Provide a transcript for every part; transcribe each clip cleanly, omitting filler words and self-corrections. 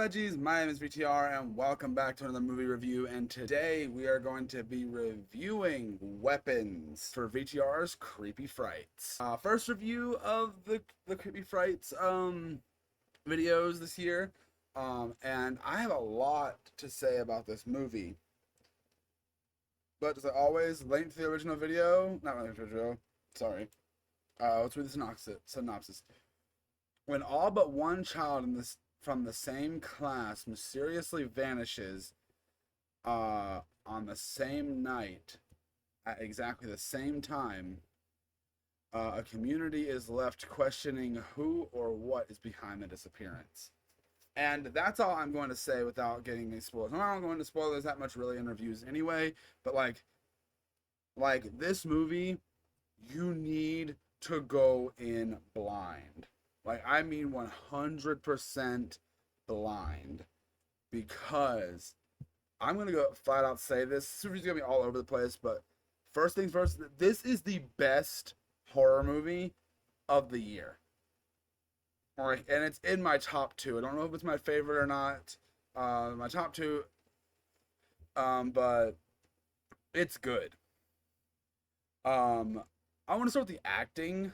Veggies, my name is VTR and welcome back to another movie review, and today we are going to be reviewing weapons for VTR's Creepy Frights. First review of the Creepy Frights videos this year, and I have a lot to say about this movie. But as always, link to the original video, not the original, sorry. Let's read the synopsis. When all but one child from the same class mysteriously vanishes on the same night at exactly the same time, a community is left questioning who or what is behind the disappearance. And that's all I'm going to say without getting any spoilers. I'm not going to spoilers that much really in reviews anyway, but like this movie, you need to go in blind. Like, I mean 100% blind. Because I'm going to go flat out say this. This movie's going to be all over the place, but first things first, this is the best horror movie of the year. Like, and it's in my top two. I don't know if it's my favorite or not. My top two. But it's good. I want to start with the acting.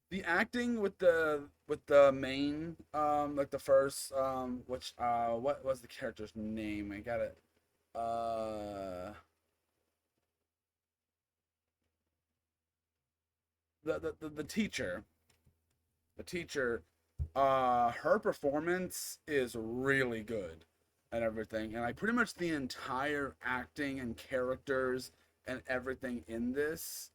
The acting with the main like the first which what was the character's name? I got it. The teacher. The teacher, her performance is really good and everything. And like pretty much the entire acting and characters and everything in this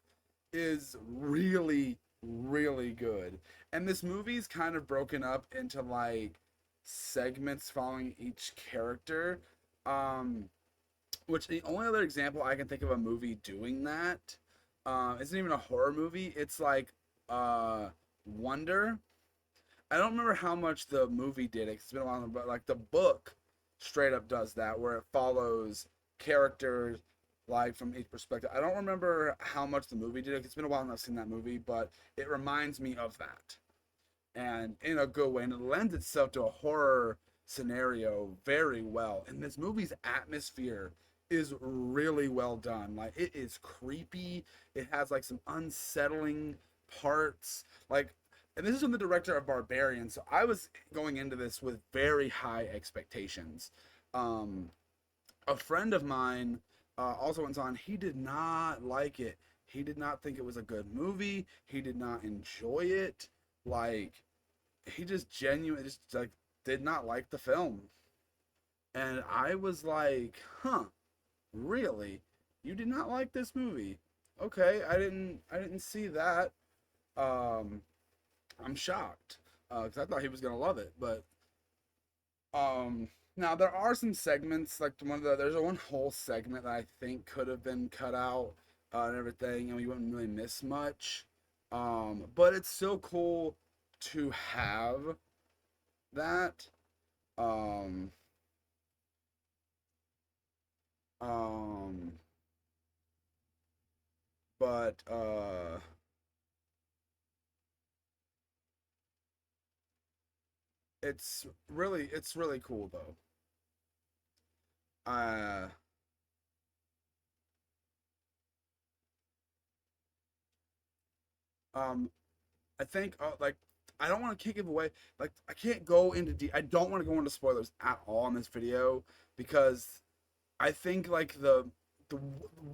is really really good. And this movie's kind of broken up into like segments following each character, which the only other example I can think of a movie doing that isn't even a horror movie. It's like Wonder. I don't remember how much the movie did it, 'cause it's been a while, but like the book straight up does that, where it follows characters like from each perspective. I don't remember how much the movie did it. It's been a while since I've seen that movie, but it reminds me of that, and in a good way, and it lends itself to a horror scenario very well. And this movie's atmosphere is really well done. Like, it is creepy. It has like some unsettling parts. Like, and this is from the director of Barbarian, so I was going into this with very high expectations. A friend of mine also went on. He did not like it. He did not think it was a good movie. He did not enjoy it. Like, he just genuinely just like did not like the film. And I was like, huh, really? You did not like this movie? Okay, I didn't see that. I'm shocked because I thought he was gonna love it. But now there are some segments, like there's one whole segment that I think could have been cut out and everything, and we wouldn't really miss much. But it's still cool to have that. Um, um, but it's really cool though. Uh, um, I think like I don't want to give away, like I can't go into I don't want to go into spoilers at all in this video, because I think like the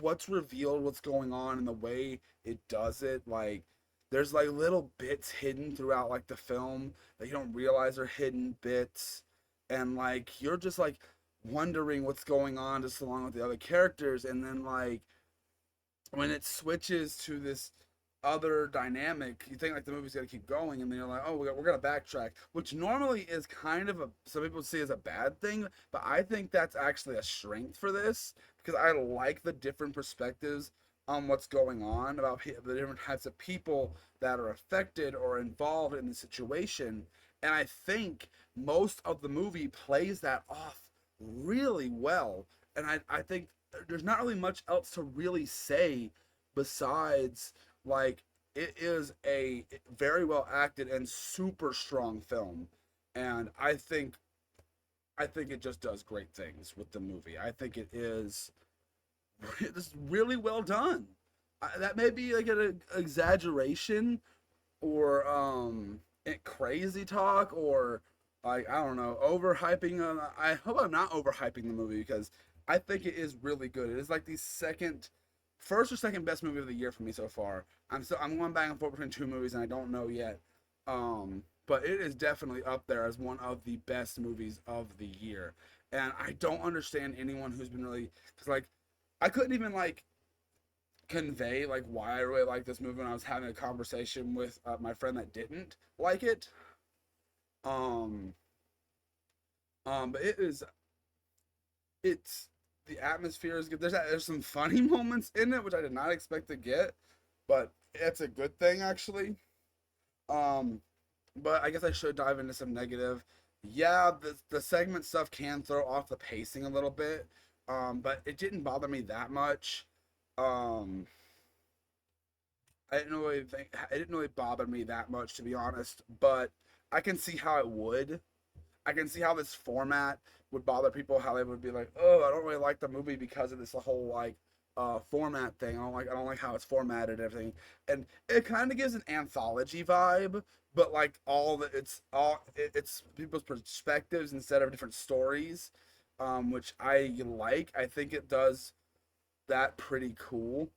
what's revealed, what's going on, and the way it does it, like there's like little bits hidden throughout like the film that you don't realize are hidden bits, and like you're just like wondering what's going on just along with the other characters, and then like when it switches to this other dynamic, you think like the movie's gonna keep going, and then you're like, oh, we're gonna backtrack, which normally is kind of some people see as a bad thing, but I think that's actually a strength for this, because I like the different perspectives on what's going on about the different types of people that are affected or involved in the situation, and I think most of the movie plays that off really well, and I think there's not really much else to really say besides like it is a very well acted and super strong film, and I think it just does great things with the movie. I think it is it's really well done. That may be like an exaggeration or crazy talk or like I don't know overhyping. I hope I'm not overhyping the movie because I think it is really good. It is like the first or second best movie of the year for me so far. I'm going back and forth between two movies and I don't know yet. But it is definitely up there as one of the best movies of the year. And I don't understand anyone who's been really because like I couldn't even like convey like why I really like this movie when I was having a conversation with my friend that didn't like it. Um, but it's the atmosphere is good. There's some funny moments in it which I did not expect to get, but it's a good thing actually. Um, but I guess I should dive into some negative. Yeah, the segment stuff can throw off the pacing a little bit. But it didn't bother me that much. Um, it didn't really bother me that much to be honest, but I can see how it would. I can see how this format would bother people, how they would be like, "Oh, I don't really like the movie because of this whole like format thing. I don't like how it's formatted and everything." And it kind of gives an anthology vibe, but like it's people's perspectives instead of different stories, which I like. I think it does that pretty cool.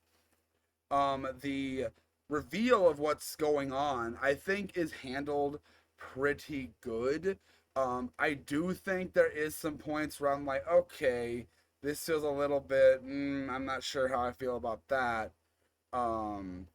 The reveal of what's going on, I think, is handled pretty good. I do think there is some points where I'm like, okay, this feels a little bit, I'm not sure how I feel about that. Um,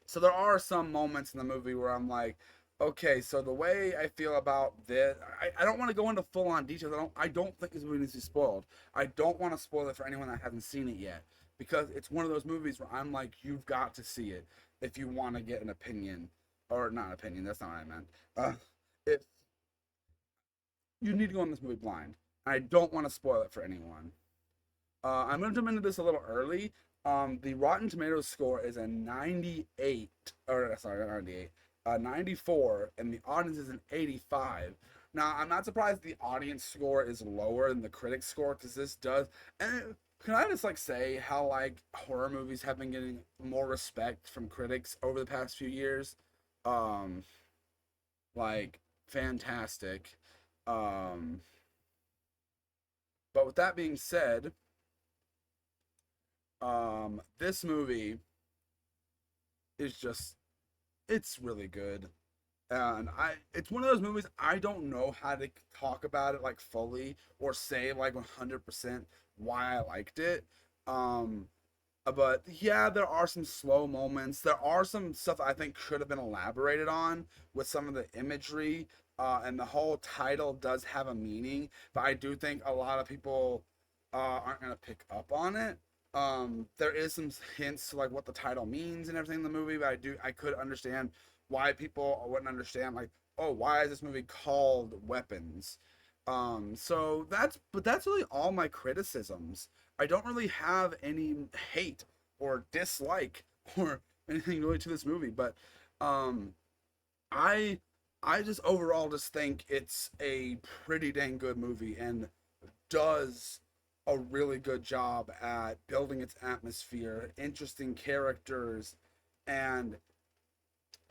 so there are some moments in the movie where I'm like, okay, so the way I feel about this, I don't want to go into full on details. I don't think this movie needs to be spoiled. I don't want to spoil it for anyone that hasn't seen it yet because it's one of those movies where I'm like, you've got to see it if you want to get an opinion or not an opinion. That's not what I meant. If you need to go on this movie blind, I don't want to spoil it for anyone. I'm going to jump into this a little early. The Rotten Tomatoes score is a 98, or sorry, not 98, 94, and the audience is an 85. Now, I'm not surprised the audience score is lower than the critic score because this does. And can I just like say how like horror movies have been getting more respect from critics over the past few years? Um, like fantastic. Um, but with that being said, this movie is just it's really good. And it's one of those movies I don't know how to talk about it like fully or say like 100% why I liked it. Um but yeah, there are some slow moments. There are some stuff I think should have been elaborated on with some of the imagery. And the whole title does have a meaning, but I do think a lot of people aren't gonna pick up on it. There is some hints to like what the title means and everything in the movie, but I could understand why people wouldn't understand like, oh, why is this movie called Weapons? That's really all my criticisms. I don't really have any hate or dislike or anything really to this movie, but um, I I just overall just think it's a pretty dang good movie and does a really good job at building its atmosphere, interesting characters, and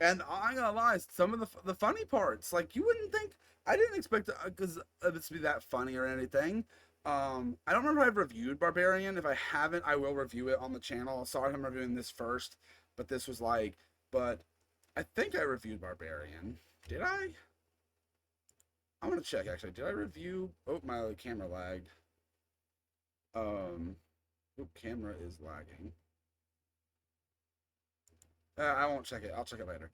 I'm not gonna lie, some of the funny parts, like you wouldn't think. I didn't expect because this to be that funny or anything. I don't remember if I've reviewed Barbarian. If I haven't, I will review it on the channel. Sorry, I'm reviewing this first, but this was like, but I think I reviewed Barbarian. Did I? I'm gonna check actually. Did I review? Oh, my camera lagged. Um, oh, camera is lagging. I won't check it. I'll check it later.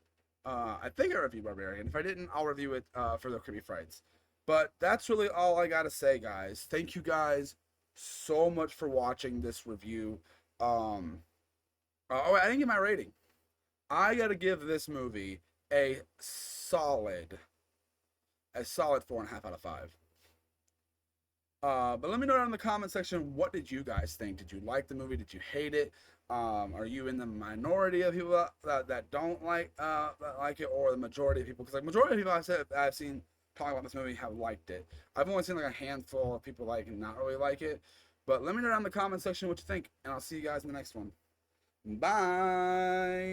I think I reviewed Barbarian. If I didn't, I'll review it for the Creepy Frights. But that's really all I gotta say, guys. Thank you guys so much for watching this review. Um, oh, I didn't get my rating. I gotta give this movie a solid 4.5 out of 5. But let me know down in the comment section, what did you guys think? Did you like the movie? Did you hate it? Are you in the minority of people that don't like that like it, or the majority of people? Because like majority of people I've seen talk about this movie have liked it. I've only seen like a handful of people like not really like it, but let me know down in the comment section what you think, and I'll see you guys in the next one. Bye.